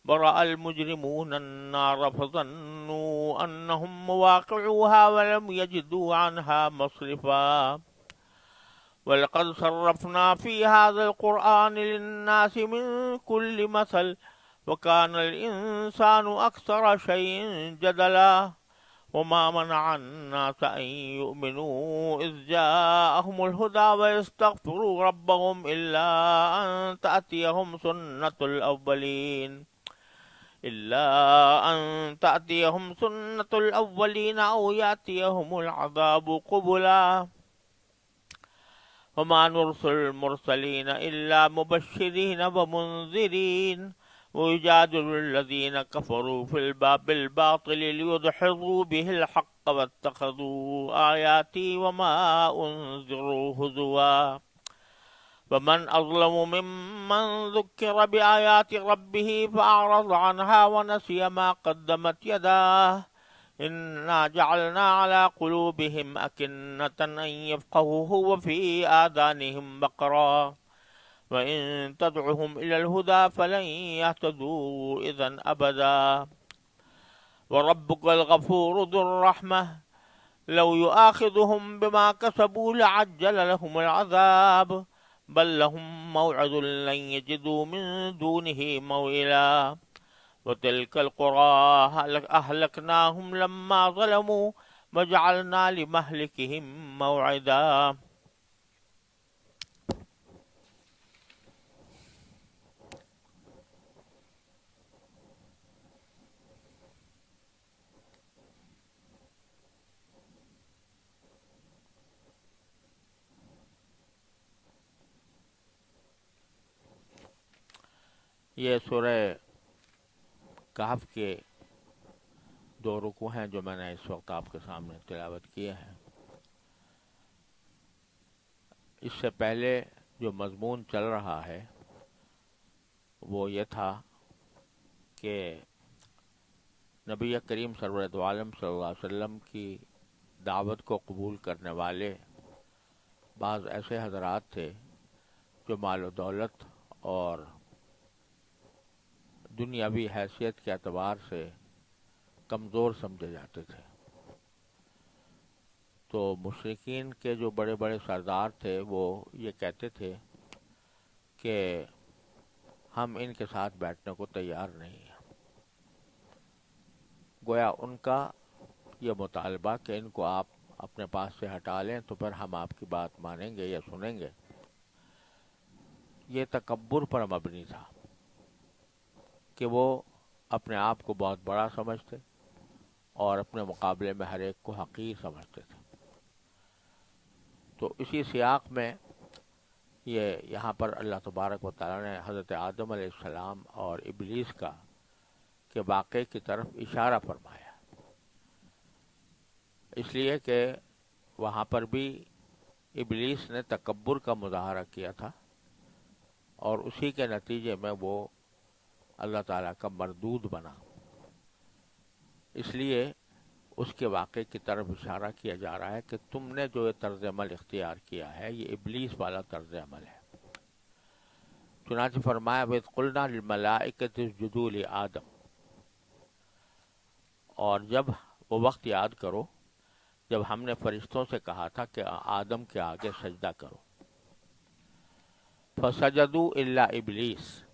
ورأى المجرمون النار فظنوا أنهم مواقعوها ولم يجدوا عنها مصرفا ولقد صرفنا في هذا القرآن للناس من كل مثل وكان الإنسان أكثر شيء جدلا وما منع الناس أن يؤمنوا إذ جاءهم الهدى ويستغفروا ربهم إلا أن تأتيهم سنة الأولين أو يأتيهم العذاب قبلا وما نرسل المرسلين إلا مبشرين ومنذرين ويجادل الذين كفروا في الباب بالباطل ليدحضوا به الحق واتخذوا آياتي وما أنذروا هزوا ومن أظلم ممن ذكر بآيات ربه فأعرض عنها ونسي ما قدمت يداه إنا جعلنا على قلوبهم أكنة أن يفقهوه وفي آذانهم وقرا وإن تدعهم إلى الهدى فلن يهتدوا إذا أبدا وربك الغفور ذو الرحمة لو يؤاخذهم بما كسبوا لعجل لهم العذاب بل لهم موعد لن يجدوا من دونه موئلا وتلك القرى أهلكناهم لما ظلموا وجعلنا لمهلكهم موعدا. یہ سورہ کہف کے دو رکوع ہیں جو میں نے اس وقت آپ کے سامنے تلاوت کیے ہیں. اس سے پہلے جو مضمون چل رہا ہے وہ یہ تھا کہ نبی کریم سرورت عالم صلی اللہ علیہ وسلم کی دعوت کو قبول کرنے والے بعض ایسے حضرات تھے جو مال و دولت اور دنیاوی حیثیت کے اعتبار سے کمزور سمجھے جاتے تھے. تو مشرکین کے جو بڑے بڑے سردار تھے وہ یہ کہتے تھے کہ ہم ان کے ساتھ بیٹھنے کو تیار نہیں ہیں. گویا ان کا یہ مطالبہ کہ ان کو آپ اپنے پاس سے ہٹا لیں تو پھر ہم آپ کی بات مانیں گے یا سنیں گے، یہ تکبر پر مبنی تھا کہ وہ اپنے آپ کو بہت بڑا سمجھتے اور اپنے مقابلے میں ہر ایک کو حقیر سمجھتے تھے. تو اسی سیاق میں یہاں پر اللہ تبارک و تعالیٰ نے حضرت آدم علیہ السلام اور ابلیس کا کے واقعے کی طرف اشارہ فرمایا، اس لیے کہ وہاں پر بھی ابلیس نے تکبر کا مظاہرہ کیا تھا اور اسی کے نتیجے میں وہ اللہ تعالیٰ کا مردود بنا. اس لیے اس کے واقعے کی طرف اشارہ کیا جا رہا ہے کہ تم نے جو یہ طرز عمل اختیار کیا ہے یہ ابلیس والا طرز عمل ہے. چنانچہ فرمایا وَإِذْ قُلْنَا لِلْمَلَائِكَةِ اسْجُدُوا لِآدَمَ، اور جب وہ وقت یاد کرو جب ہم نے فرشتوں سے کہا تھا کہ آدم کے آگے سجدہ کرو. فَسَجَدُوا إِلَّا إِبْلِيسَ،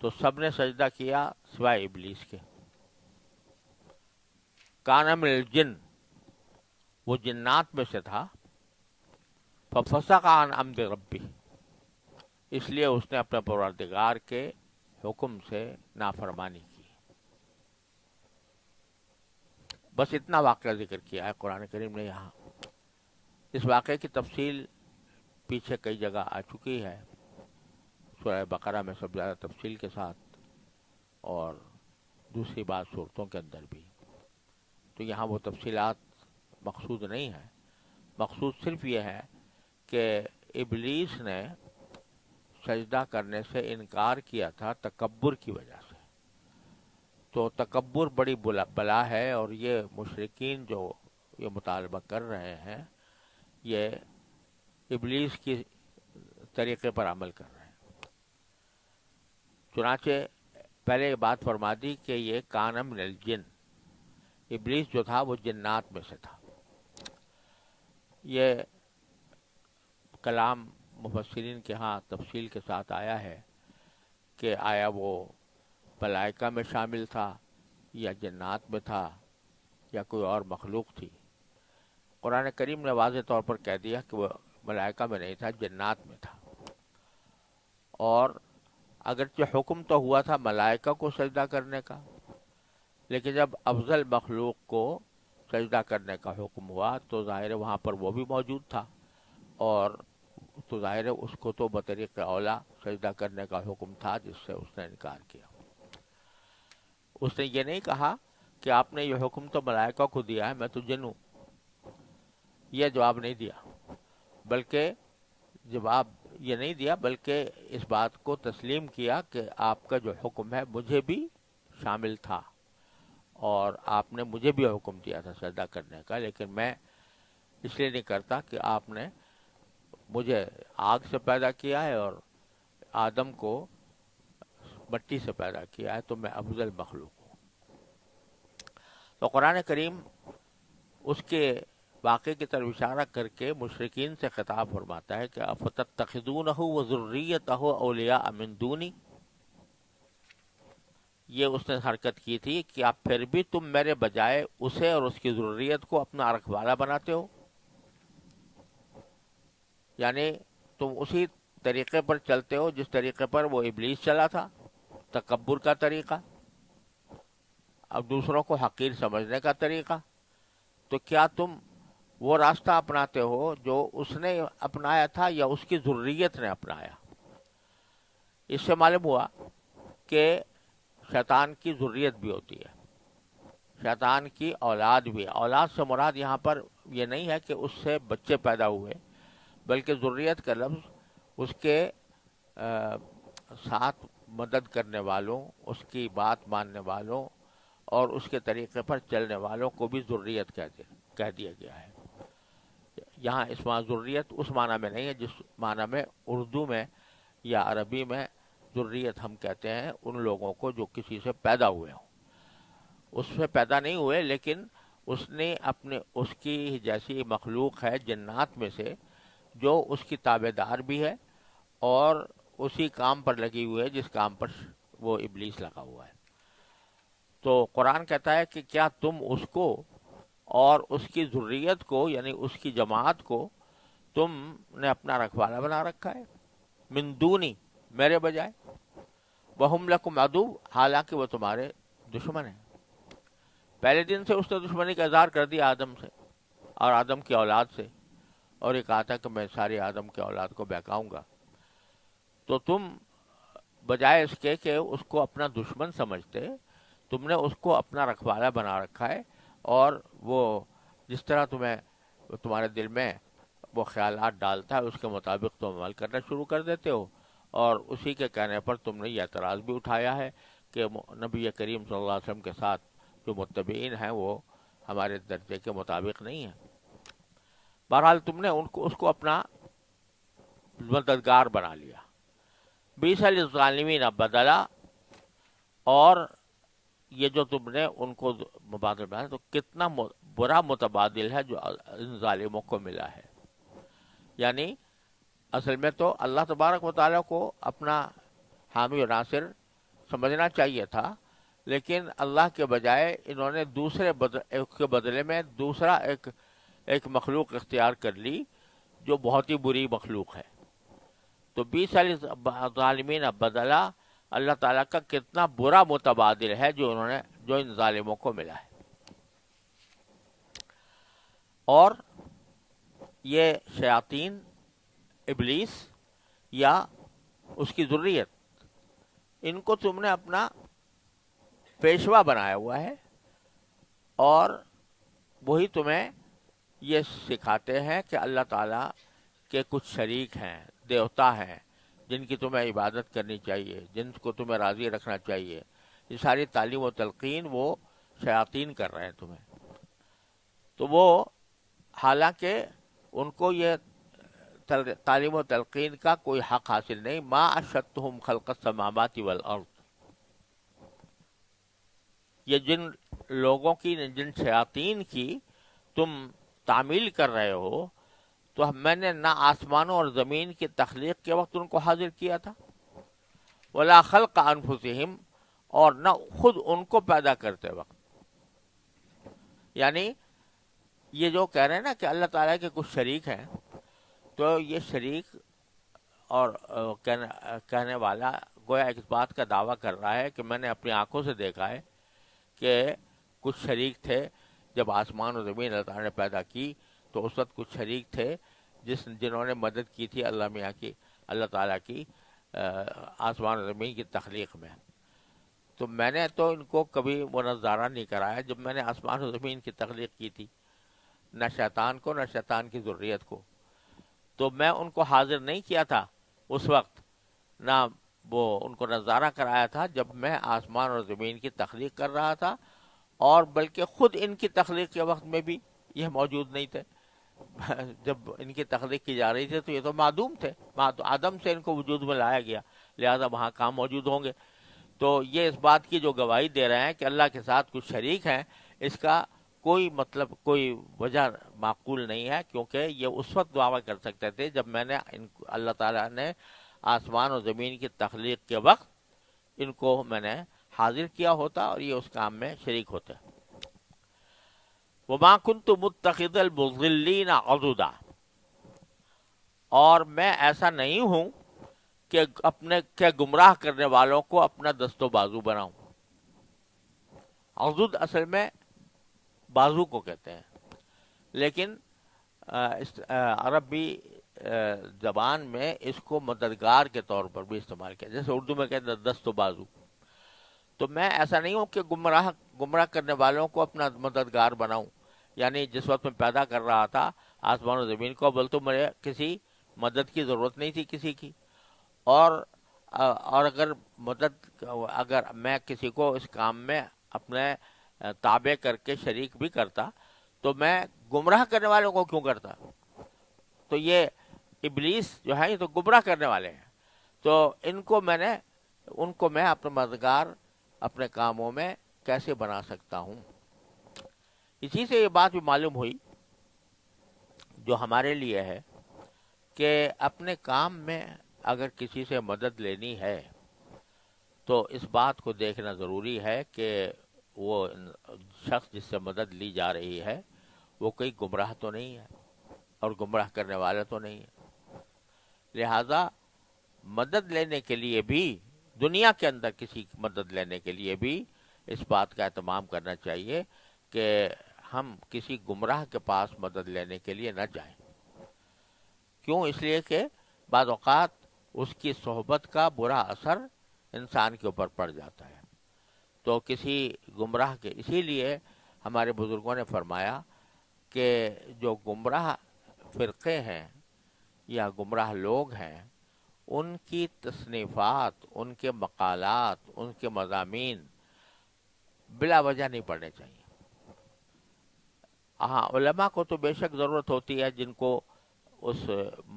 تو سب نے سجدہ کیا سوائے ابلیس کے. کان من الجن، وہ جنات میں سے تھا. ففسق عن امر ربی، اس لیے اس نے اپنے پروردگار کے حکم سے نافرمانی کی. بس اتنا واقعہ ذکر کیا ہے قرآن کریم نے یہاں. اس واقعے کی تفصیل پیچھے کئی جگہ آ چکی ہے، سورہ بقرہ میں سب زیادہ تفصیل کے ساتھ اور دوسری بات صورتوں کے اندر بھی. تو یہاں وہ تفصیلات مقصود نہیں ہے. مقصود صرف یہ ہے کہ ابلیس نے سجدہ کرنے سے انکار کیا تھا تکبر کی وجہ سے. تو تکبر بڑی بلا ہے، اور یہ مشرکین جو یہ مطالبہ کر رہے ہیں یہ ابلیس کی طریقے پر عمل کر رہے ہیں. چنانچہ پہلے یہ بات فرما دی کہ یہ کان من الجن، ابلیس جو تھا وہ جنات میں سے تھا۔ یہ کلام مفسرین کے ہاں تفصیل کے ساتھ آیا ہے کہ آیا وہ ملائکہ میں شامل تھا یا جنات میں تھا یا کوئی اور مخلوق تھی۔ قرآن کریم نے واضح طور پر کہہ دیا کہ وہ ملائکہ میں نہیں تھا، جنات میں تھا۔ اور اگرچہ حکم تو ہوا تھا ملائکہ کو سجدہ کرنے کا، لیکن جب افضل مخلوق کو سجدہ کرنے کا حکم ہوا تو ظاہر ہے وہاں پر وہ بھی موجود تھا، اور تو ظاہر ہے اس کو تو بطریق اولا سجدہ کرنے کا حکم تھا، جس سے اس نے انکار کیا۔ اس نے یہ نہیں کہا کہ آپ نے یہ حکم تو ملائکہ کو دیا ہے، میں تو جن ہوں، یہ جواب نہیں دیا، بلکہ جواب یہ نہیں دیا بلکہ اس بات کو تسلیم کیا کہ آپ کا جو حکم ہے مجھے بھی شامل تھا، اور آپ نے مجھے بھی حکم دیا تھا سجدہ کرنے کا، لیکن میں اس لیے نہیں کرتا کہ آپ نے مجھے آگ سے پیدا کیا ہے اور آدم کو مٹی سے پیدا کیا ہے، تو میں افضل مخلوق ہوں۔ تو قرآن کریم اس کے واقعے کی طرف اشارہ کر کے مشرکین سے خطاب فرماتا ہے کہ افتتخذونہ وذریتہ اولیاء من دونی، یہ اس نے حرکت کی تھی کہ آپ پھر بھی تم میرے بجائے اسے اور اس کی ذریت کو اپنا رکھوالا بناتے ہو، یعنی تم اسی طریقے پر چلتے ہو جس طریقے پر وہ ابلیس چلا تھا، تکبر کا طریقہ، اب دوسروں کو حقیر سمجھنے کا طریقہ۔ تو کیا تم وہ راستہ اپناتے ہو جو اس نے اپنایا تھا یا اس کی ذریت نے اپنایا؟ اس سے معلوم ہوا کہ شیطان کی ذریت بھی ہوتی ہے، شیطان کی اولاد بھی۔ اولاد سے مراد یہاں پر یہ نہیں ہے کہ اس سے بچے پیدا ہوئے، بلکہ ذریت کا لفظ اس کے ساتھ مدد کرنے والوں، اس کی بات ماننے والوں اور اس کے طریقے پر چلنے والوں کو بھی ذریت کہہ دیا گیا ہے۔ یہاں اس ذریت اس معنی میں نہیں ہے جس معنی میں اردو میں یا عربی میں ذریت ہم کہتے ہیں ان لوگوں کو جو کسی سے پیدا ہوئے ہوں۔ اس سے پیدا نہیں ہوئے، لیکن اس نے اس کی جیسی مخلوق ہے جنات میں سے جو اس کی تابع دار بھی ہے اور اسی کام پر لگی ہوئی ہے جس کام پر وہ ابلیس لگا ہوا ہے۔ تو قرآن کہتا ہے کہ کیا تم اس کو اور اس کی ذریت کو، یعنی اس کی جماعت کو تم نے اپنا رکھوالا بنا رکھا ہے، من دونی، میرے بجائے، وہم لکم عدو، حالانکہ وہ تمہارے دشمن ہیں۔ پہلے دن سے اس نے دشمنی کا اظہار کر دیا آدم سے اور آدم کی اولاد سے، اور یہ کہا تھا کہ میں ساری آدم کی اولاد کو بہکاؤں گا۔ تو تم بجائے اس کے کہ اس کو اپنا دشمن سمجھتے، تم نے اس کو اپنا رکھوالا بنا رکھا ہے، اور وہ جس طرح تمہارے دل میں وہ خیالات ڈالتا ہے اس کے مطابق تم عمل کرنا شروع کر دیتے ہو، اور اسی کے کہنے پر تم نے یہ اعتراض بھی اٹھایا ہے کہ نبی کریم صلی اللہ علیہ وسلم کے ساتھ جو متبعین ہیں وہ ہمارے درجے کے مطابق نہیں ہیں۔ بہرحال تم نے اس کو اپنا مددگار بنا لیا۔ بیس للظالمین بدلا، اور یہ جو تم نے ان کو مبادل بنایا تو کتنا برا متبادل ہے جو ان ظالموں کو ملا ہے۔ یعنی اصل میں تو اللہ تبارک و تعالیٰ کو اپنا حامی و ناصر سمجھنا چاہیے تھا، لیکن اللہ کے بجائے انہوں نے کے بدلے میں دوسرا ایک مخلوق اختیار کر لی جو بہت ہی بری مخلوق ہے۔ تو 20 سال ظالمین بدلا، اللہ تعالیٰ کا کتنا برا متبادل ہے جو ان ظالموں کو ملا ہے۔ اور یہ شیاطین، ابلیس یا اس کی ذریت، ان کو تم نے اپنا پیشوا بنایا ہوا ہے، اور وہی تمہیں یہ سکھاتے ہیں کہ اللہ تعالیٰ کے کچھ شریک ہیں، دیوتا ہیں جن کی تمہیں عبادت کرنی چاہیے، جن کو تمہیں راضی رکھنا چاہیے۔ یہ ساری تعلیم و تلقین وہ شیاطین کر رہے ہیں تمہیں۔ تو وہ حالانکہ ان کو یہ تعلیم و تلقین کا کوئی حق حاصل نہیں۔ ما اشہدتہم خلق السماوات والارض، یہ جن لوگوں کی جن شیاطین کی تم تعمیل کر رہے ہو، تو میں نے نہ آسمانوں اور زمین کی تخلیق کے وقت ان کو حاضر کیا تھا، ولا خلق انفسہم، اور نہ خود ان کو پیدا کرتے وقت. یعنی یہ جو کہہ رہے ہیں نا کہ اللہ تعالیٰ کے کچھ شریک ہیں، تو یہ شریک اور کہنے والا گویا اس بات کا دعویٰ کر رہا ہے کہ میں نے اپنی آنکھوں سے دیکھا ہے کہ کچھ شریک تھے جب آسمان و زمین اللہ تعالیٰ نے پیدا کی، تو اس وقت کچھ شریک تھے جنہوں نے مدد کی تھی اللہ میاں کی، اللہ تعالیٰ کی آسمان و زمین کی تخلیق میں. تو میں نے تو ان کو کبھی وہ نظارہ نہیں کرایا جب میں نے آسمان و زمین کی تخلیق کی تھی، نہ شیطان کو نہ شیطان کی ذریت کو. تو میں ان کو حاضر نہیں کیا تھا اس وقت، نہ وہ ان کو نظارہ کرایا تھا جب میں آسمان اور زمین کی تخلیق کر رہا تھا، اور بلکہ خود ان کی تخلیق کے وقت میں بھی یہ موجود نہیں تھے. جب ان کی تخلیق کی جا رہی تھی تو یہ تو معدوم تھے، آدم سے ان کو وجود میں لایا گیا، لہذا وہاں کہاں موجود ہوں گے. تو یہ اس بات کی جو گواہی دے رہے ہیں کہ اللہ کے ساتھ کچھ شریک ہیں، اس کا کوئی مطلب، کوئی وجہ معقول نہیں ہے، کیونکہ یہ اس وقت دعویٰ کر سکتے تھے جب میں نے اللہ تعالیٰ نے آسمان اور زمین کی تخلیق کے وقت ان کو میں نے حاضر کیا ہوتا اور یہ اس کام میں شریک ہوتے. وَمَا كُنْتُ مُتَّخِذَ الْمُضِلِّينَ عَضُدًا، اور میں ایسا نہیں ہوں کہ گمراہ کرنے والوں کو اپنا دست و بازو بناؤں. عضد اصل میں بازو کو کہتے ہیں، لیکن عربی زبان میں اس کو مددگار کے طور پر بھی استعمال کیا، جیسے اردو میں کہتے ہیں دست و بازو. تو میں ایسا نہیں ہوں کہ گمراہ کرنے والوں کو اپنا مددگار بناؤں. یعنی جس وقت میں پیدا کر رہا تھا آسمان و زمین کو، بول تو مجھے کسی مدد کی ضرورت نہیں تھی کسی کی، اور اگر میں کسی کو اس کام میں اپنے تابع کر کے شریک بھی کرتا تو میں گمراہ کرنے والوں کو کیوں کرتا. تو یہ ابلیس جو ہے یہ تو گمراہ کرنے والے ہیں، تو ان کو میں اپنا مددگار اپنے کاموں میں کیسے بنا سکتا ہوں. اسی سے یہ بات بھی معلوم ہوئی جو ہمارے لیے ہے کہ اپنے کام میں اگر کسی سے مدد لینی ہے تو اس بات کو دیکھنا ضروری ہے کہ وہ شخص جس سے مدد لی جا رہی ہے وہ کوئی گمراہ تو نہیں ہے اور گمراہ کرنے والا تو نہیں ہے. لہذا مدد لینے کے لیے بھی، دنیا کے اندر کسی کی مدد لینے کے لیے بھی اس بات کا اہتمام کرنا چاہیے کہ ہم کسی گمراہ کے پاس مدد لینے کے لیے نہ جائیں. کیوں؟ اس لیے کہ بعض اوقات اس کی صحبت کا برا اثر انسان کے اوپر پڑ جاتا ہے. تو کسی گمراہ کے، اسی لیے ہمارے بزرگوں نے فرمایا کہ جو گمراہ فرقے ہیں یا گمراہ لوگ ہیں، ان کی تصنیفات، ان کے مقالات، ان کے مضامین بلا وجہ نہیں پڑھنے چاہیے. ہاں، علماء کو تو بے شک ضرورت ہوتی ہے جن کو اس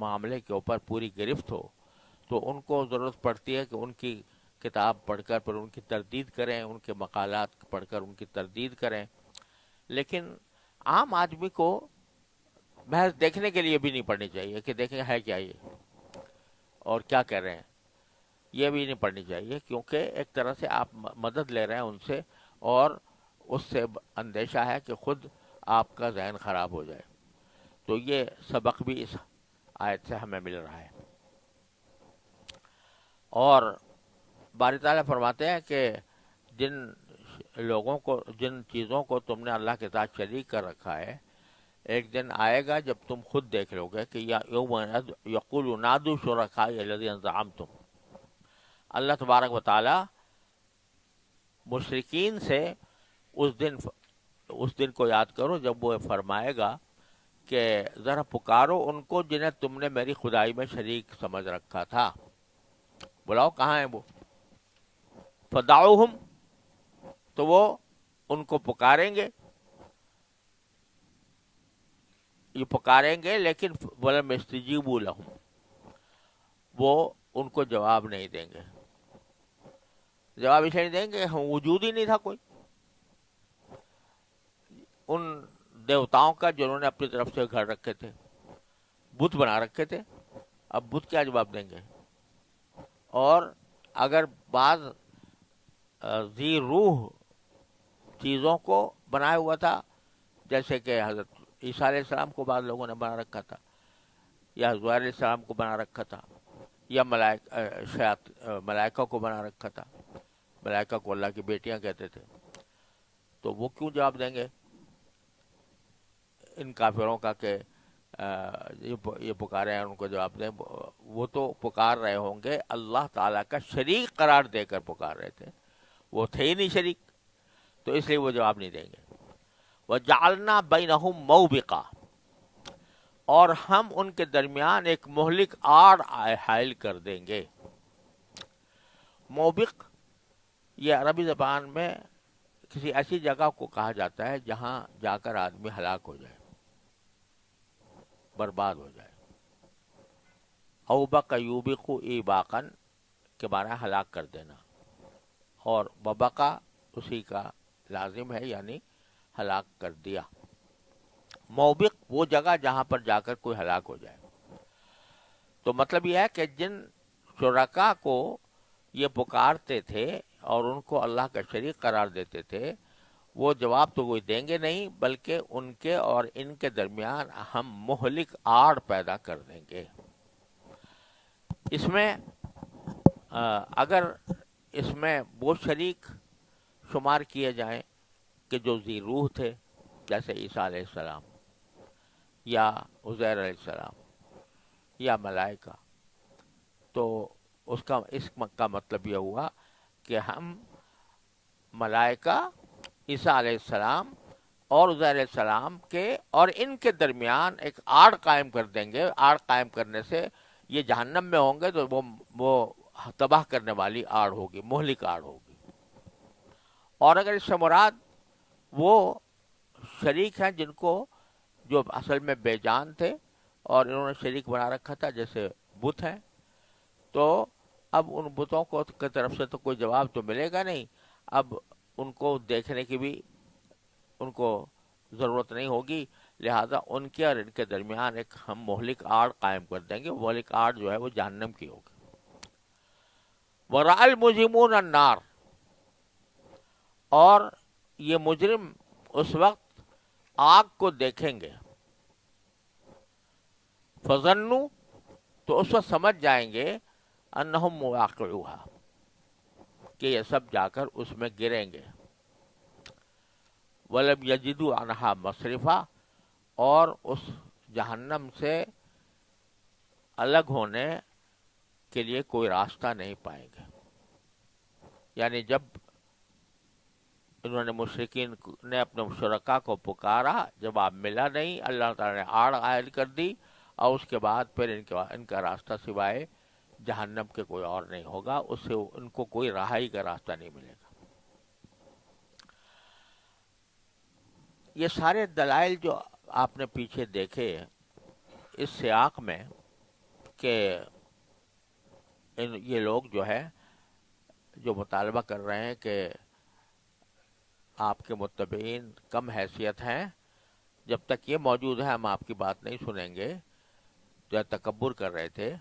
معاملے کے اوپر پوری گرفت ہو، تو ان کو ضرورت پڑتی ہے کہ ان کی کتاب پڑھ کر پھر ان کی تردید کریں، ان کے مقالات پڑھ کر ان کی تردید کریں. لیکن عام آدمی کو محض دیکھنے کے لیے بھی نہیں پڑھنی چاہیے کہ دیکھیں ہے کیا یہ اور کیا کہہ رہے ہیں، یہ بھی نہیں پڑھنی چاہیے، کیونکہ ایک طرح سے آپ مدد لے رہے ہیں ان سے، اور اس سے اندیشہ ہے کہ خود آپ کا ذہن خراب ہو جائے. تو یہ سبق بھی اس آیت سے ہمیں مل رہا ہے. اور باری تعالیٰ فرماتے ہیں کہ جن لوگوں کو، جن چیزوں کو تم نے اللہ کے ساتھ شریک کر رکھا ہے، ایک دن آئے گا جب تم خود دیکھ لو گے کہ یوم یقول نادوا شرکائی الذین زعمتم. اللہ تبارک و تعالی مشرکین سے اس دن کو یاد کرو جب وہ فرمائے گا کہ ذرا پکارو ان کو جنہیں تم نے میری خدائی میں شریک سمجھ رکھا تھا، بلاؤ کہاں ہیں وہ. فدعوہم، تو وہ ان کو پکاریں گے، یہ پکاریں گے، لیکن ولم یستجیبوا لہم، وہ ان کو جواب نہیں دیں گے. جواب اس لیے نہیں دیں گے، وجود ہی نہیں تھا کوئی. ان دیوتاؤں کا جنہوں نے اپنی طرف سے گھر رکھے تھے، بت بنا رکھے تھے. اب بت کیا جواب دیں گے؟ اور اگر بعض ذی روح چیزوں کو بنایا ہوا تھا، جیسے کہ حضرت عیسیٰ علیہ السلام کو بعض لوگوں نے بنا رکھا تھا، یا حضور علیہ السلام کو بنا رکھا تھا، یا ملائکہ کو بنا رکھا تھا، ملائکہ کو اللہ کی بیٹیاں کہتے تھے، تو وہ کیوں جواب دیں گے ان کافروں کا کہ یہ پکارے ہیں ان کو جواب دیں؟ وہ تو پکار رہے ہوں گے اللہ تعالیٰ کا شریک قرار دے کر پکار رہے تھے، وہ تھے ہی نہیں شریک، تو اس لیے وہ جواب نہیں دیں گے. وَجَعَلْنَا بَيْنَهُمْ مَوْبِقًا، اور ہم ان کے درمیان ایک مہلک آڑ حائل کر دیں گے. موبق یہ عربی زبان میں کسی ایسی جگہ کو کہا جاتا ہے جہاں جا کر آدمی ہلاک ہو جائے، برباد ہو جائے. اوبق یوبق ایباقن کے معنی ہلاک کر دینا، اور وبقا اسی کا لازم ہے، یعنی ہلاک کر دیا. موبق وہ جگہ جہاں پر جا کر کوئی ہلاک ہو جائے. تو مطلب یہ ہے کہ جن شرکا کو یہ پکارتے تھے اور ان کو اللہ کا شریک قرار دیتے تھے، وہ جواب تو کوئی دیں گے نہیں، بلکہ ان کے اور ان کے درمیان ہم مہلک آڑ پیدا کر دیں گے. اس میں اگر اس میں وہ شریک شمار کیے جائیں کہ جو ذی روح تھے، جیسے عیسیٰ علیہ السلام یا عزیر علیہ السلام یا ملائکہ، تو اس کا مطلب یہ ہوا کہ ہم ملائکہ، عیسیٰ علیہ السلام اور عزیر علیہ السلام کے اور ان کے درمیان ایک آڑ قائم کر دیں گے. آڑ قائم کرنے سے یہ جہنم میں ہوں گے تو وہ تباہ کرنے والی آڑ ہوگی، مہلک آڑ ہوگی. اور اگر اس سے مراد وہ شریک ہیں جن کو جو اصل میں بے جان تھے اور انہوں نے شریک بنا رکھا تھا، جیسے بت ہیں، تو اب ان بتوں کو کی طرف سے تو کوئی جواب تو ملے گا نہیں. اب ان کو دیکھنے کی بھی ان کو ضرورت نہیں ہوگی، لہذا ان کے اور ان کے درمیان ایک ہم مہلک آڑ قائم کر دیں گے. مہلک آڑ جو ہے وہ جہنم کی ہوگی. وَرَأَى الْمُجْرِمُونَ النَّارَ، اور یہ مجرم اس وقت آگ کو دیکھیں گے. فَظَنُّوا، تو اس وقت سمجھ جائیں گے انہم مواقعوها، کہ یہ سب جا کر اس میں گریں گے. وَلَمْ يَجِدُوا عَنْهَا مَصْرِفًا، اور اس جہنم سے الگ ہونے کے لیے کوئی راستہ نہیں پائیں گے. یعنی جب انہوں نے مشرکین نے اپنے شرکا کو پکارا، جواب ملا نہیں، اللہ تعالیٰ نے آڑ عائد کر دی، اور اس کے بعد پھر ان کا راستہ سوائے جہنم کے کوئی اور نہیں ہوگا. اس سے ان کو کوئی رہائی کا راستہ نہیں ملے گا. یہ سارے دلائل جو آپ نے پیچھے دیکھے اس سیاق میں، کہ یہ لوگ جو ہے جو مطالبہ کر رہے ہیں کہ آپ کے متبعین کم حیثیت ہیں، جب تک یہ موجود ہے ہم آپ کی بات نہیں سنیں گے، جو تکبر کر رہے تھے،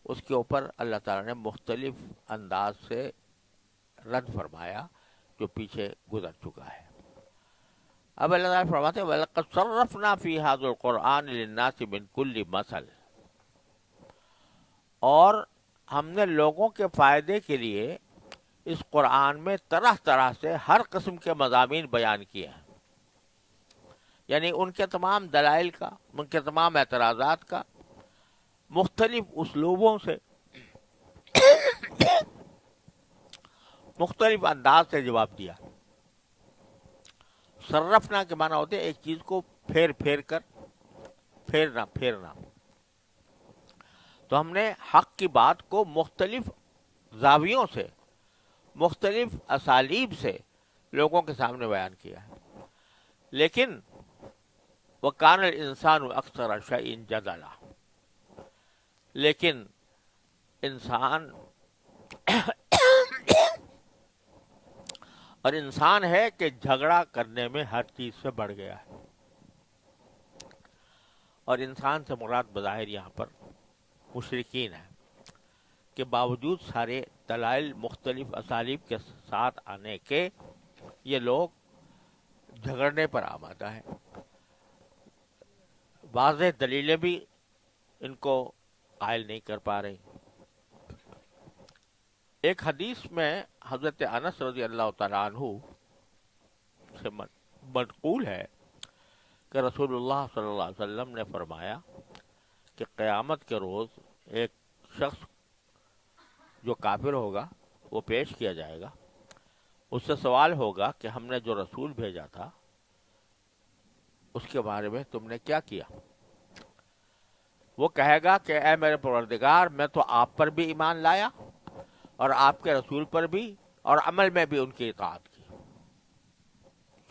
اس کے اوپر اللہ تعالیٰ نے مختلف انداز سے رد فرمایا جو پیچھے گزر چکا ہے. اب اللہ تعالیٰ فرماتے ہیں وَلَقَدْ صَرَّفْنَا فِي هَذَا الْقُرْآنِ لِلنَّاسِ مِنْ كُلِّ مَثَلٍ، اور ہم نے لوگوں کے فائدے کے لیے اس قرآن میں طرح طرح سے ہر قسم کے مضامین بیان کیے ہیں. یعنی ان کے تمام دلائل کا، ان کے تمام اعتراضات کا مختلف اسلوبوں سے، مختلف انداز سے جواب دیا. صرفنا کے معنی ہوتے ہیں ایک چیز کو پھیر پھیر کر، پھیرنا. تو ہم نے حق کی بات کو مختلف زاویوں سے، مختلف اسالیب سے لوگوں کے سامنے بیان کیا ہے. لیکن وَكَانَ الْإِنسَانُ أَكْثَرَ شَيْءٍ جَدَلًا، لیکن انسان اور انسان ہے کہ جھگڑا کرنے میں ہر چیز سے بڑھ گیا ہے. اور انسان سے مراد بظاہر یہاں پر مشرکین ہے کہ باوجود سارے دلائل مختلف اسالیب کے ساتھ آنے کے یہ لوگ جھگڑنے پر آمادہ ہیں. واضح دلیلیں بھی ان کو قائل نہیں کر پا رہی. ایک حدیث میں حضرت انس رضی اللہ تعالیٰ عنہ سے منقول ہے کہ رسول اللہ صلی اللہ علیہ وسلم نے فرمایا کہ قیامت کے روز ایک شخص جو کافر ہوگا وہ پیش کیا جائے گا. اس سے سوال ہوگا کہ ہم نے جو رسول بھیجا تھا اس کے بارے میں تم نے کیا کیا؟ وہ کہے گا کہ اے میرے پروردگار، میں تو آپ پر بھی ایمان لایا اور آپ کے رسول پر بھی، اور عمل میں بھی ان کی اطاعت کی.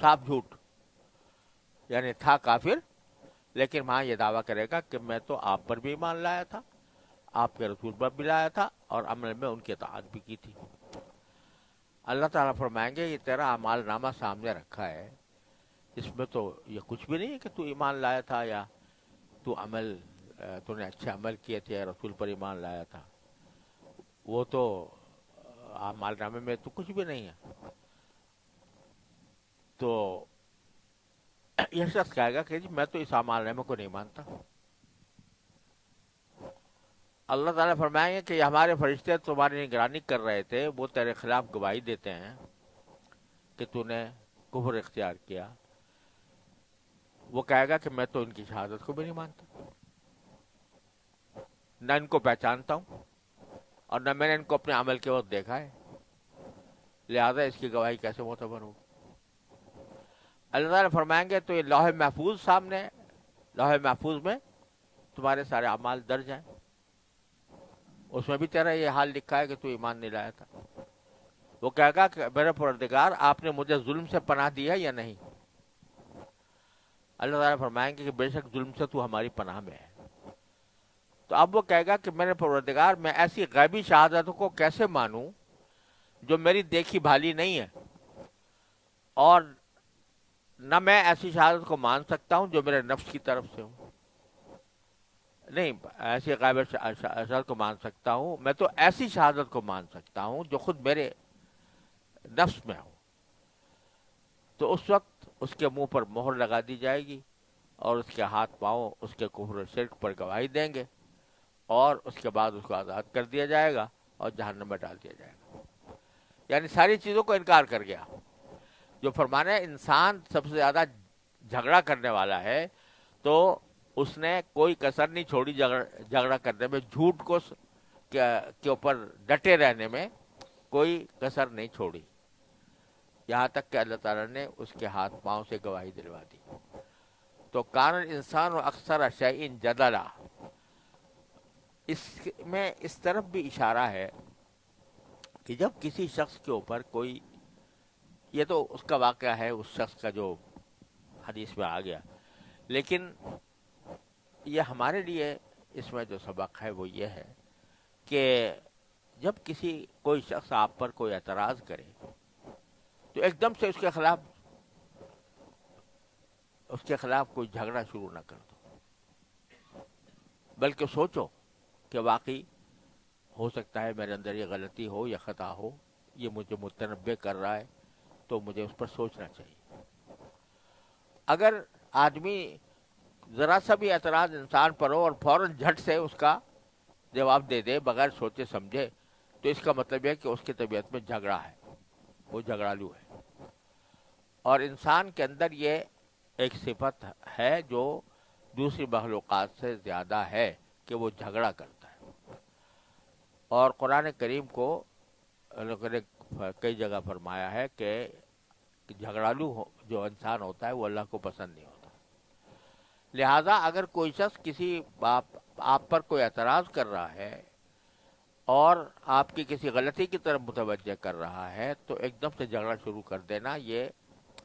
صاف جھوٹ، یعنی تھا کافر لیکن وہاں یہ دعویٰ کرے گا کہ میں تو آپ پر بھی ایمان لایا تھا، آپ کے رسول پر بھی لایا تھا، اور عمل میں ان کی اطاعت بھی کی تھی. اللہ تعالیٰ فرمائیں گے یہ تیرا اعمال نامہ سامنے رکھا ہے، اس میں تو یہ کچھ بھی نہیں ہے کہ تو ایمان لایا تھا یا تو نے اچھے عمل کیے تھے، رسول پر ایمان لایا تھا. وہ تو اعمال نامے میں تو کچھ بھی نہیں ہے. تو یہ شخص کہے گا کہ جی میں تو اس اعمال نامے کو نہیں مانتا. اللہ تعالیٰ فرمائیں گے کہ یہ ہمارے فرشتے تمہاری نگرانی کر رہے تھے، وہ تیرے خلاف گواہی دیتے ہیں کہ تو نے کفر اختیار کیا. وہ کہے گا کہ میں تو ان کی شہادت کو بھی نہیں مانتا، نہ ان کو پہچانتا ہوں اور نہ میں نے ان کو اپنے عمل کے وقت دیکھا ہے، لہذا اس کی گواہی کیسے معتبر ہوگی؟ اللہ تعالیٰ فرمائیں گے تو یہ لوح محفوظ سامنے، لوح محفوظ میں تمہارے سارے اعمال درج ہیں، اس میں بھی تیرا یہ حال لکھا ہے کہ تو ایمان نہیں لایا تھا. وہ کہے گا کہ میرے پروردگار آپ نے مجھے ظلم سے پناہ دی ہے یا نہیں؟ اللہ تعالیٰ فرمائیں گے کہ بے شک ظلم سے تو ہماری پناہ میں ہے. تو اب وہ کہے گا کہ میرے پروردگار میں ایسی غیبی شہادتوں کو کیسے مانوں جو میری دیکھی بھالی نہیں ہے، اور نہ میں ایسی شہادت کو مان سکتا ہوں جو میرے نفس کی طرف سے ہوں. نہیں، ایسی غیبی شہادت کو مان سکتا ہوں میں، تو ایسی شہادت کو مان سکتا ہوں جو خود میرے نفس میں ہو. تو اس وقت اس کے منہ پر مہر لگا دی جائے گی اور اس کے ہاتھ پاؤں اس کے کفر و شرک پر گواہی دیں گے، اور اس کے بعد اس کو آزاد کر دیا جائے گا اور جہنم میں ڈال دیا جائے گا. یعنی ساری چیزوں کو انکار کر گیا. جو فرمانے انسان سب سے زیادہ جھگڑا کرنے والا ہے، تو اس نے کوئی کسر نہیں چھوڑی جھگڑا کرنے میں، جھوٹ کو کے اوپر ڈٹے رہنے میں کوئی کسر نہیں چھوڑی، یہاں تک کہ اللہ تعالیٰ نے اس کے ہاتھ پاؤں سے گواہی دلوا دی. تو کان الانسان اکثر شیء جدلا، اس میں اس طرف بھی اشارہ ہے کہ جب کسی شخص کے اوپر کوئی، یہ تو اس کا واقعہ ہے اس شخص کا جو حدیث میں آ گیا، لیکن یہ ہمارے لیے اس میں جو سبق ہے وہ یہ ہے کہ جب کوئی شخص آپ پر کوئی اعتراض کرے تو ایک دم سے اس کے خلاف کوئی جھگڑا شروع نہ کر دو، بلکہ سوچو کہ واقعی ہو سکتا ہے میرے اندر یہ غلطی ہو یا خطا ہو، یہ مجھے متنبع کر رہا ہے تو مجھے اس پر سوچنا چاہیے. اگر آدمی ذرا سا بھی اعتراض انسان پر ہو اور فوراً جھٹ سے اس کا جواب دے دے بغیر سوچے سمجھے، تو اس کا مطلب ہے کہ اس کی طبیعت میں جھگڑا ہے، وہ جھگڑالو ہے. اور انسان کے اندر یہ ایک صفت ہے جو دوسری مخلوقات سے زیادہ ہے کہ وہ جھگڑا کرتا ہے. اور قرآن کریم کو لوگوں نے کئی جگہ فرمایا ہے کہ جھگڑالو جو انسان ہوتا ہے وہ اللہ کو پسند نہیں ہوتا. لہذا اگر کوئی شخص کسی آپ پر کوئی اعتراض کر رہا ہے اور آپ کی کسی غلطی کی طرف متوجہ کر رہا ہے، تو ایک دم سے جھگڑا شروع کر دینا یہ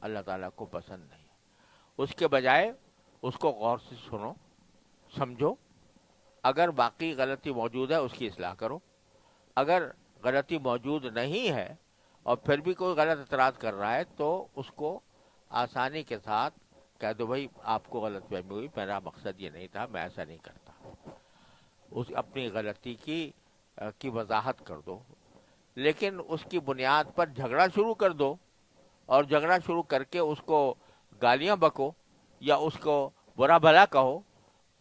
اللہ تعالیٰ کو پسند نہیں. اس کے بجائے اس کو غور سے سنو، سمجھو، اگر باقی غلطی موجود ہے اس کی اصلاح کرو، اگر غلطی موجود نہیں ہے اور پھر بھی کوئی غلط اعتراض کر رہا ہے تو اس کو آسانی کے ساتھ کہہ دو بھائی آپ کو غلط فہمی ہوئی، میرا مقصد یہ نہیں تھا، میں ایسا نہیں کرتا. اس اپنی غلطی کی وضاحت کر دو، لیکن اس کی بنیاد پر جھگڑا شروع کر دو اور جھگڑا شروع کر کے اس کو گالیاں بکو یا اس کو برا بھلا کہو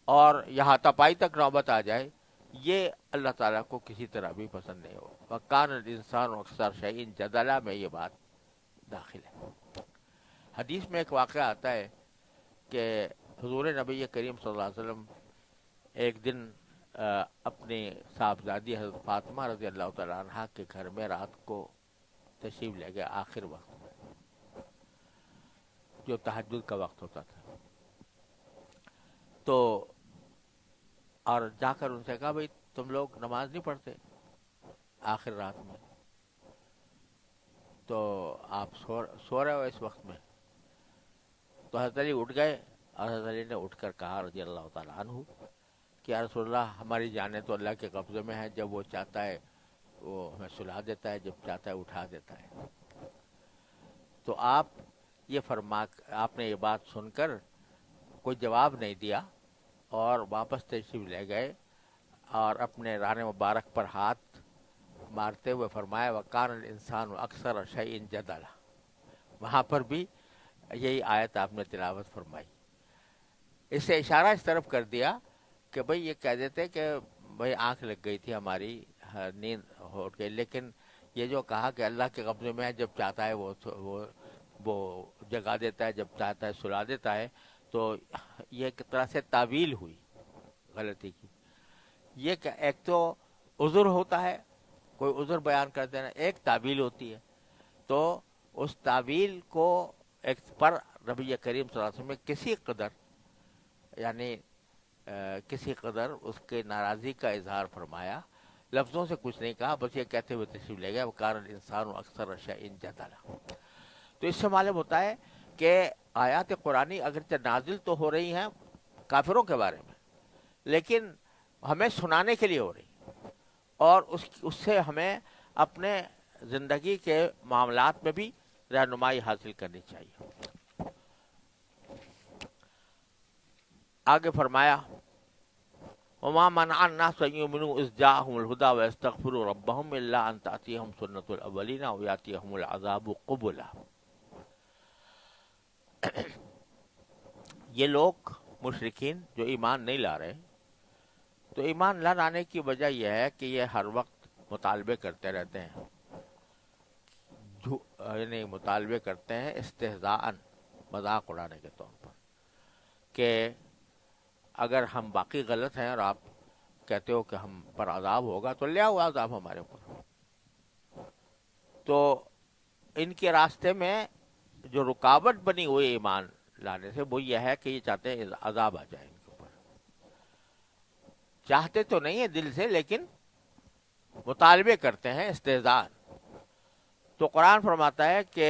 اور یہاں تپائی تک نوبت آ جائے، یہ اللہ تعالیٰ کو کسی طرح بھی پسند نہیں ہو. وَكَانَ الْإِنسَانُ أَكْثَرَ شَيْءٍ جَدَلًا میں یہ بات داخل ہے. حدیث میں ایک واقعہ آتا ہے کہ حضور نبی کریم صلی اللہ علیہ وسلم ایک دن اپنی صاحبزادی حضرت فاطمہ رضی اللہ تعالیٰ عنہ کے گھر میں رات کو تشریف لے گئے آخر وقت میں، جو تہجد کا وقت ہوتا تھا. تو اور جا کر ان سے کہا بھائی تم لوگ نماز نہیں پڑھتے آخر رات میں، تو آپ سو رہے ہو اس وقت میں. تو حضرت علی اٹھ گئے اور حضرت علی نے اٹھ کر کہا رضی اللہ تعالیٰ عنہ کہ یا رسول اللہ ہماری جانیں تو اللہ کے قبضے میں ہے، جب وہ چاہتا ہے وہ ہمیں سلا دیتا ہے، جب چاہتا ہے اٹھا دیتا ہے. تو آپ نے یہ بات سن کر کوئی جواب نہیں دیا اور واپس تشریف لے گئے اور اپنے ران مبارک پر ہاتھ مارتے ہوئے فرمایا وَكَانَ الْإِنسَانُ أَكْثَرَ شَيْءٍ جَدَلًا. وہاں پر بھی یہی آیت آپ نے تلاوت فرمائی. اس سے اشارہ اس طرف کر دیا کہ بھئی یہ کہہ دیتے کہ بھئی آنکھ لگ گئی تھی ہماری، نیند ہو گئی، لیکن یہ جو کہا کہ اللہ کے قبضے میں ہے، جب چاہتا ہے وہ جگا دیتا ہے، جب چاہتا ہے سلا دیتا ہے، تو یہ ایک طرح سے تعویل ہوئی غلطی کی. یہ کہ ایک تو عذر ہوتا ہے، کوئی عذر بیان کر دینا، ایک تعویل ہوتی ہے. تو اس تعویل کو ایک پر نبی کریم صلی اللہ علیہ وسلم نے کسی قدر اس کے ناراضی کا اظہار فرمایا، لفظوں سے کچھ نہیں کہا، بس یہ کہتے ہوئے تشریف لے گیا وَكَانَ الْإِنسَانُ أَكْثَرَ شَيْءٍ جَدَلًا. تو اس سے معلوم ہوتا ہے کہ آیات قرآنی اگرچہ نازل تو ہو رہی ہیں کافروں کے بارے میں، لیکن ہمیں سنانے کے لیے ہو رہی ہیں، اور اس سے ہمیں اپنے زندگی کے معاملات میں بھی رہنمائی حاصل کرنی چاہیے. آگے فرمایا وَمَا مَنَعَ النَّاسَ أَن يُؤْمِنُوا إِذْ جَاءَهُمُ الْهُدَىٰ وَيَسْتَغْفِرُوا رَبَّهُمْ إِلَّا أَن تَأْتِيَهُمْ سُنَّةُ الْأَوَّلِينَ أَوْ يَأْتِيَهُمُ الْعَذَابُ قُبُلًا. یہ لوگ مشرکین جو ایمان نہیں لا رہے، تو ایمان نہ لانے کی وجہ یہ ہے کہ یہ ہر وقت مطالبے کرتے رہتے ہیں، یعنی مطالبے کرتے ہیں استہزاءً، مذاق اڑانے کے طور پر، کہ اگر ہم باقی غلط ہیں اور آپ کہتے ہو کہ ہم پر عذاب ہوگا تو لے آؤ عذاب ہمارے اوپر. تو ان کے راستے میں جو رکاوٹ بنی ہوئی ایمان لانے سے وہ یہ ہے کہ یہ چاہتے ہیں عذاب آ جائے ان کے اوپر. چاہتے تو نہیں ہیں دل سے، لیکن مطالبے کرتے ہیں استہزاء. تو قرآن فرماتا ہے کہ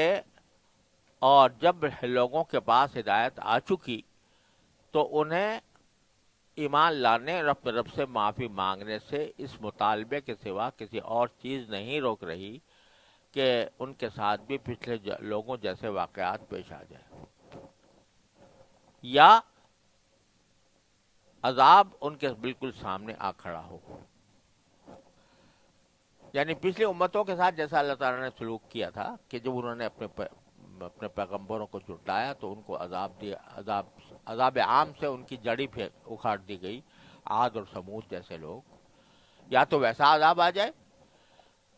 اور جب لوگوں کے پاس ہدایت آ چکی تو انہیں ایمان لانے اور اپنے رب سے معافی مانگنے سے اس مطالبے کے سوا کسی اور چیز نہیں روک رہی کہ ان کے ساتھ بھی پچھلے لوگوں جیسے واقعات پیش آ جائیں یا عذاب ان کے بالکل سامنے آ کھڑا ہو. یعنی پچھلی امتوں کے ساتھ جیسا اللہ تعالیٰ نے سلوک کیا تھا کہ جب انہوں نے اپنے پیغمبروں کو جھٹلایا تو ان کو عذاب عام سے ان کی جڑی اکھاڑ دی گئی. عاد اور سمود جیسے لوگ، یا تو ویسا عذاب آ جائے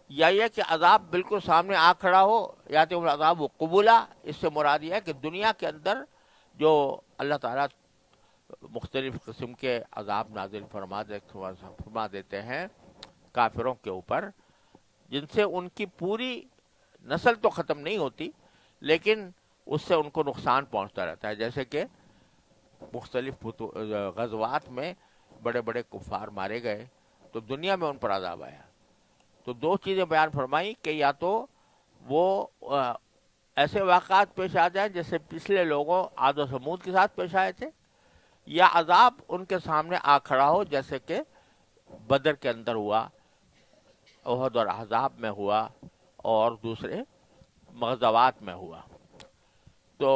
یا یہ کہ عذاب بالکل سامنے آ کھڑا ہو، یا تو عذاب قبولا. اس سے مراد یہ ہے کہ دنیا کے اندر جو اللہ تعالیٰ مختلف قسم کے عذاب نازل فرما دیتے ہیں کافروں کے اوپر، جن سے ان کی پوری نسل تو ختم نہیں ہوتی لیکن اس سے ان کو نقصان پہنچتا رہتا ہے. جیسے کہ مختلف غزوات میں بڑے بڑے کفار مارے گئے تو دنیا میں ان پر عذاب آیا. تو دو چیزیں بیان فرمائی کہ یا تو وہ ایسے واقعات پیش آ جائیں جیسے پچھلے لوگوں عاد و سمود کے ساتھ پیش آئے تھے، یا عذاب ان کے سامنے آ کھڑا ہو جیسے کہ بدر کے اندر ہوا، احد اور احزاب میں ہوا، اور دوسرے مغزوات میں ہوا. تو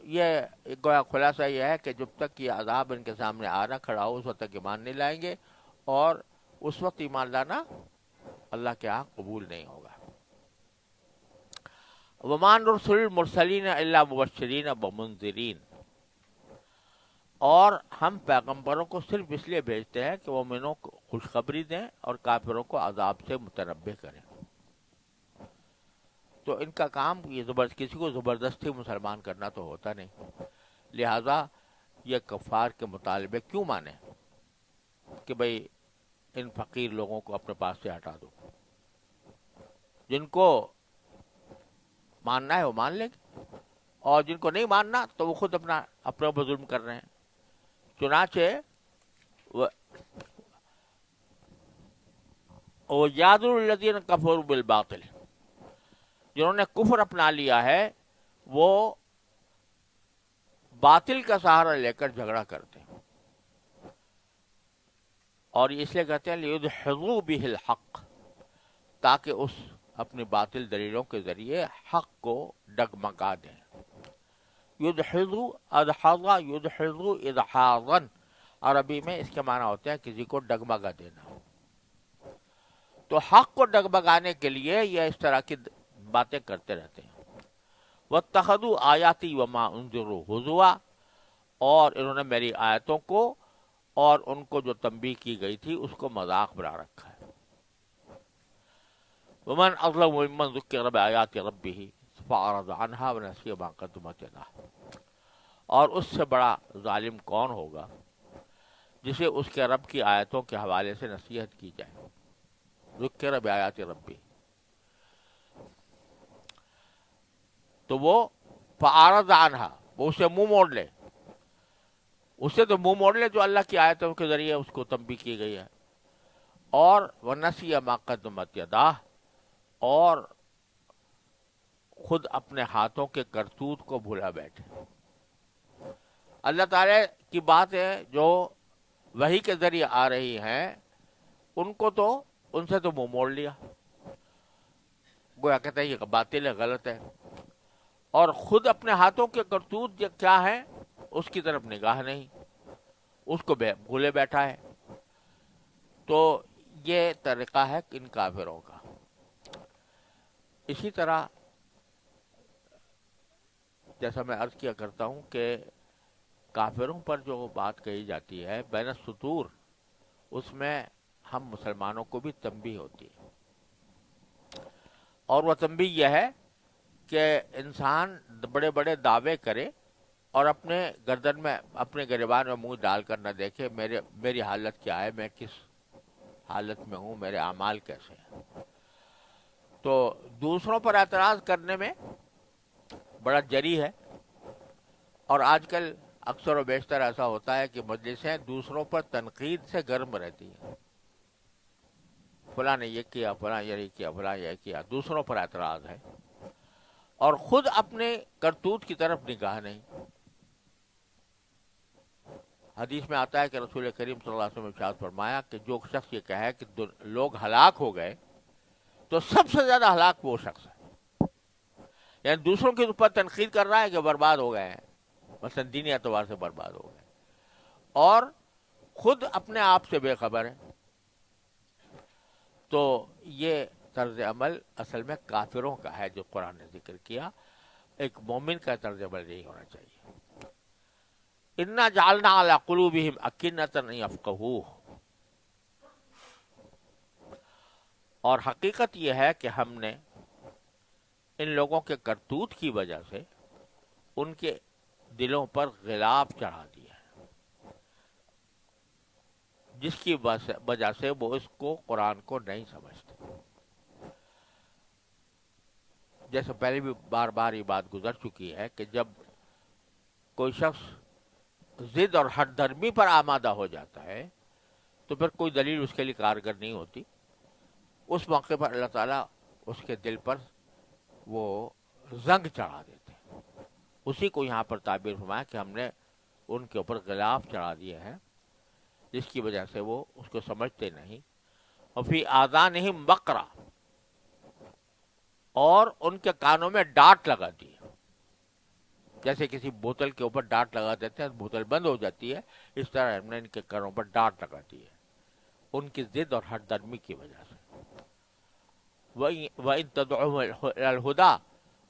یہ گویا خلاصہ یہ ہے کہ جب تک یہ عذاب ان کے سامنے آنا کھڑا ہو اس وقت تک ایمان نہیں لائیں گے، اور اس وقت ایمان لانا اللہ کے ہاں قبول نہیں ہوگا. وَمَا نُرْسِلُ الْمُرْسَلِينَ إِلَّا مُبَشِّرِينَ وَمُنذِرِينَ، اور ہم پیغمبروں کو صرف اس لیے بھیجتے ہیں کہ وہ مومنوں کو خوشخبری دیں اور کافروں کو عذاب سے متنبہ کریں. تو ان کا کام یہ کسی کو زبردستی مسلمان کرنا تو ہوتا نہیں، لہذا یہ کفار کے مطالبے کیوں مانے کہ بھئی ان فقیر لوگوں کو اپنے پاس سے ہٹا دو. جن کو ماننا ہے وہ مان لیں گے، اور جن کو نہیں ماننا تو وہ خود اپنے اوپر ظلم کر رہے ہیں. چنانچہ وَيَجَادِلُ الَّذِينَ كَفَرُوا بِالْبَاطِلِ، جنہوں نے کفر اپنا لیا ہے وہ باطل کا سہارا لے کر جھگڑا کرتے ہیں، اور اس لیے کہتے ہیں لِيُدْحِضُوا بِهِ الْحَقَّ، تاکہ اس اپنی باطل دلیلوں کے ذریعے حق کو ڈگمگا دیں. یدحضو ادحضا یدحضو ادحاظا، عربی میں اس کے معنی ہوتے ہیں کسی کو ڈگمگا دینا. تو حق کو ڈگمگانے کے لیے یہ اس طرح کی باتیں کرتے رہتے ہیں. واتخذوا آیاتی وما انذروا ہزوا، اور انہوں نے میری آیتوں کو اور ان کو جو تنبیہ کی گئی تھی اس کو مذاق بنا رکھا ہے. ومن اظلم ممن ذکر بآیات ربہ فاعرض عنہا ونسی ما قدمت یدہ، اور اس سے بڑا ظالم کون ہوگا جسے اس کے رب کی آیتوں کے حوالے سے نصیحت کی جائے. ذکر بآیات ربہ، تو وہ فاعرض عنہا، وہ اسے منہ موڑ لے، اسے تو منہ موڑ لے جو اللہ کی آیتوں کے ذریعے اس کو تنبیہ کی گئی ہے. اور ونسی ما قدمت یدہ، اور خود اپنے ہاتھوں کے کرتوت کو بھولا بیٹھے. اللہ تعالی کی باتیں جو وحی کے ذریعے آ رہی ہیں ان کو تو ان سے تو منہ موڑ لیا، گویا کہتے ہیں یہ باطل ہے، غلط ہے، اور خود اپنے ہاتھوں کے کرتوت کیا ہیں اس کی طرف نگاہ نہیں، اس کو بھولے بیٹھا ہے. تو یہ طریقہ ہے ان کافروں کا. اسی طرح جیسا میں عرض کیا کرتا ہوں کہ کافروں پر جو بات کہی جاتی ہے بین السطور، اس میں ہم مسلمانوں کو بھی تنبیہ ہوتی ہے، اور وہ تنبیہ یہ ہے کہ انسان بڑے بڑے دعوے کرے اور اپنے گردن میں اپنے گریبان میں منہ ڈال کر نہ دیکھے میری حالت کیا ہے، میں کس حالت میں ہوں، میرے اعمال کیسے ہیں. تو دوسروں پر اعتراض کرنے میں بڑا جری ہے، اور آج کل اکثر و بیشتر ایسا ہوتا ہے کہ مجلسیں دوسروں پر تنقید سے گرم رہتی ہیں. فلاں نے یہ کیا، فلاں یہ کیا، فلاں یہ کیا، دوسروں پر اعتراض ہے، اور خود اپنے کرتوت کی طرف نگاہ نہیں. حدیث میں آتا ہے کہ رسول کریم صلی اللہ علیہ وسلم نے ارشاد فرمایا کہ جو شخص یہ کہے کہ لوگ ہلاک ہو گئے تو سب سے زیادہ ہلاک وہ شخص ہے. یعنی دوسروں کے اوپر تنقید کر رہا ہے کہ برباد ہو گئے ہیں، مثلا دینی اعتبار سے برباد ہو گئے، اور خود اپنے آپ سے بے خبر ہے. تو یہ طرز عمل اصل میں کافروں کا ہے جو قرآن نے ذکر کیا. ایک مومن کا طرز عمل نہیں ہونا چاہیے. انا جعلنا علی قلوبہم اکنۃ ان یفقہوہ، اور حقیقت یہ ہے کہ ہم نے ان لوگوں کے کرتوت کی وجہ سے ان کے دلوں پر غلاف چڑھا دیا ہے، جس کی وجہ سے وہ اس کو قرآن کو نہیں سمجھتے. جیسے پہلے بھی بار بار یہ بات گزر چکی ہے کہ جب کوئی شخص ضد اور ہٹ دھرمی پر آمادہ ہو جاتا ہے تو پھر کوئی دلیل اس کے لیے کارگر نہیں ہوتی. اس موقع پر اللہ تعالیٰ اس کے دل پر وہ زنگ چڑھا دیتے ہیں. اسی کو یہاں پر تعبیر فرمایا کہ ہم نے ان کے اوپر غلاف چڑھا دیے ہیں، جس کی وجہ سے وہ اس کو سمجھتے نہیں. اور فی آذانہم وقرا، اور ان کے کانوں میں ڈانٹ لگا دی، جیسے کسی بوتل کے اوپر ڈانٹ لگا دیتے ہیں بوتل بند ہو جاتی ہے، اس طرح ہم نے ان کے کانوں پر ڈانٹ لگا دی ہے ان کی ضد اور ہٹ درمی کی وجہ سے۔ وَإِن تَدْعُوهُمْ إِلَى الْهُدَىٰ،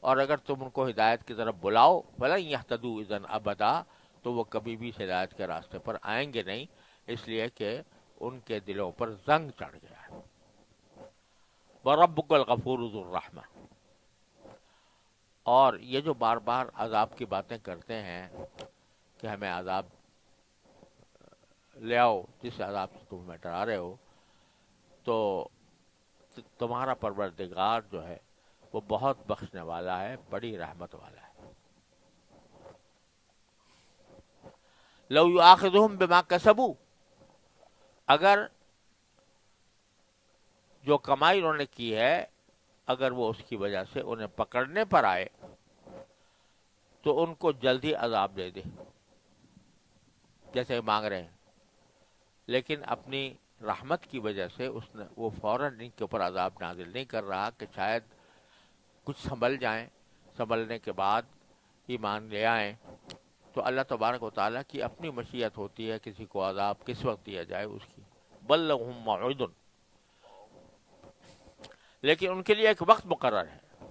اور اگر تم ان کو ہدایت کی طرف بلاؤ، فَلَن يَهْتَدُوا إِذًا أَبَدًا، تو وہ کبھی بھی ہدایت کے راستے پر آئیں گے نہیں، اس لیے کہ ان کے دلوں پر زنگ چڑھ گیا ہے۔ وَرَبُّكَ الْغَفُورُ ذُو الرَّحْمَةِ، اور یہ جو بار بار عذاب کی باتیں کرتے ہیں کہ ہمیں عذاب لے آؤ، جس عذاب سے تم ہمیں ڈرا رہے ہو، تو تمہارا پروردگار جو ہے وہ بہت بخشنے والا ہے، بڑی رحمت والا ہے۔ لو یؤاخذہم بما کسبوا، اگر جو کمائی انہوں نے کی ہے اگر وہ اس کی وجہ سے انہیں پکڑنے پر آئے تو ان کو جلدی عذاب دے دے، جیسے مانگ رہے ہیں، لیکن اپنی رحمت کی وجہ سے اس نے وہ فوراً ان کے اوپر عذاب نازل نہیں کر رہا کہ شاید کچھ سنبھل جائیں، سنبھلنے کے بعد ایمان لے آئیں، تو اللہ تبارک و تعالیٰ کی اپنی مشیت ہوتی ہے کسی کو عذاب کس وقت دیا جائے اس کی۔ بل لہم موعد، لیکن ان کے لیے ایک وقت مقرر ہے۔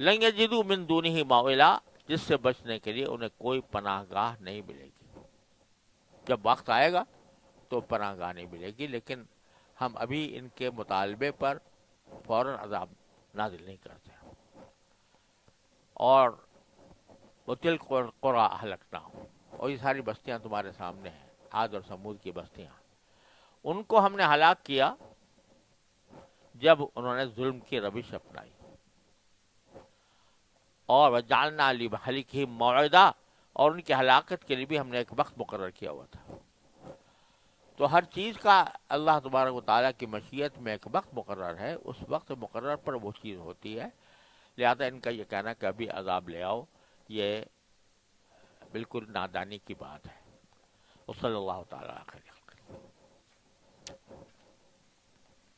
لن یجدوا من دونہ موئلا، جس سے بچنے کے لیے انہیں کوئی پناہ گاہ نہیں ملے گی۔ جب وقت آئے گا تو پناہ گاہ نہیں ملے گی، لیکن ہم ابھی ان کے مطالبے پر فوراً عذاب نازل نہیں کرتے۔ اور وَتِلْكَ الْقُرَىٰ أَهْلَكْنَاهُمْ، اور یہ ساری بستیاں تمہارے سامنے ہیں، عاد اور ثمود کی بستیاں، ان کو ہم نے ہلاک کیا جب انہوں نے ظلم کی روش اپنائی۔ اور وَجَعَلْنَا لِمَهْلِكِهِمْ مَوْعِدًا، اور ان کی ہلاکت کے لیے بھی ہم نے ایک وقت مقرر کیا ہوا تھا۔ تو ہر چیز کا اللہ تبارک و تعالیٰ کی مشیت میں ایک وقت مقرر ہے، اس وقت مقرر پر وہ چیز ہوتی ہے، لہذا ان کا یہ کہنا کہ ابھی عذاب لے آؤ یہ بالکل نادانی کی بات ہے۔ وصلی اللہ تعالیٰ علیہ وسلم۔